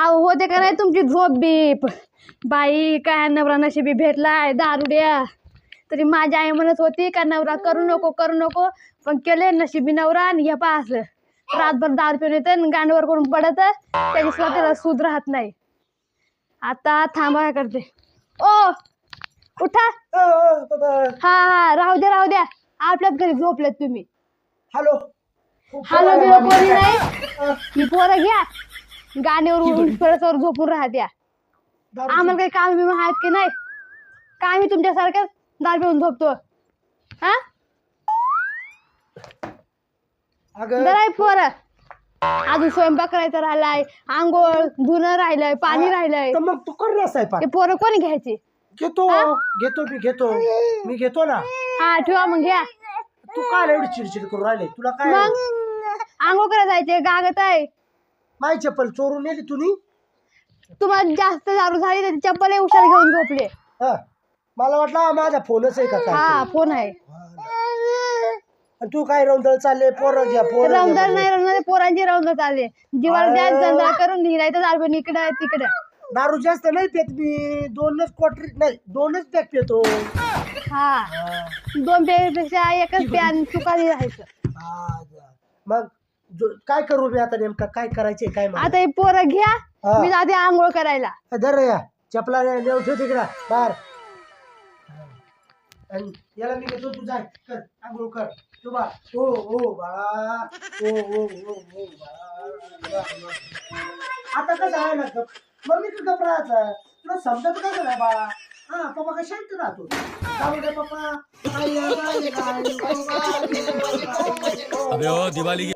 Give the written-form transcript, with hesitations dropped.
होते का नाही तुमची झोप बीप बाई काय नवरा नशिबी भेटलाय दारुड्या तरी माझी आई म्हणत होती का नवरा करू नको पण केले नशिबी नवरा आणि हे पा असं रातभर दारू पिऊन येतं गांडवर करून पडत त्याची स्वतःला सूद राहत नाही. आता थांबा करते. ओ उठा. हा राहू द्या आपल्याच घरी झोपलेत तुम्ही. हॅलो हॅलो कोणी नाही. ही पोरं घ्या गाणीवर परसवर झोपून राहत्या. आम्हाला काही काम बिम आहेत की नाही का आम्ही तुमच्यासारखं दारू पिऊन झोपतो. हा बरं पोरं अजून स्वयंपाक करायचा राहिलाय आंघोळ धुणं राहिलंय पाणी राहिलंय. मग तू कर ना स्वयंपाक. ते पोरं कोणी घ्यायची. मी घेतो ना. हा ठेवा मग घ्या. तू काय एवढी चिडचिड करून राहिले तुला काय मग आंघोळ करायला जायचे गागत आहे. माझी चप्पल चोरून नेली तुम्ही. तुम्हाला जास्त दारू झाली तर चप्पल हुशार घेऊन झोपले. मला वाटलं माझा फोनच आहे का काय. हा फोन आहे. तू काय रौंदळ चालले पोरं घ्या पोरं रौंदळ नाही रौंदळ पोरांची रौंदळ चालले जीवाला द्या धंदा करून निघायचं दारू इकडं तिकडं. दारू जास्त नाही पेत मी. दोनच पॅक पेतो. हा 2 पेक्षा एकच प्यान चुकाली राहायचं. मग काय करू मी आता नेमका काय करायचंय काय आता हे पोरं घ्या मी जाते आंघोळ करायला. धर या चपला नेऊ ठेव तिकडा बाहेर. याला मी घेतो तू जाय कर आंघोळ कर तू बा. हो बाळा हो बाळा. आता कसं आहे ना मम्मी तू घबरायचं तुला समजत कसं नाही बाळा. पप्पा काय शांत राहतो. पप्पा अबे ओ दिवाली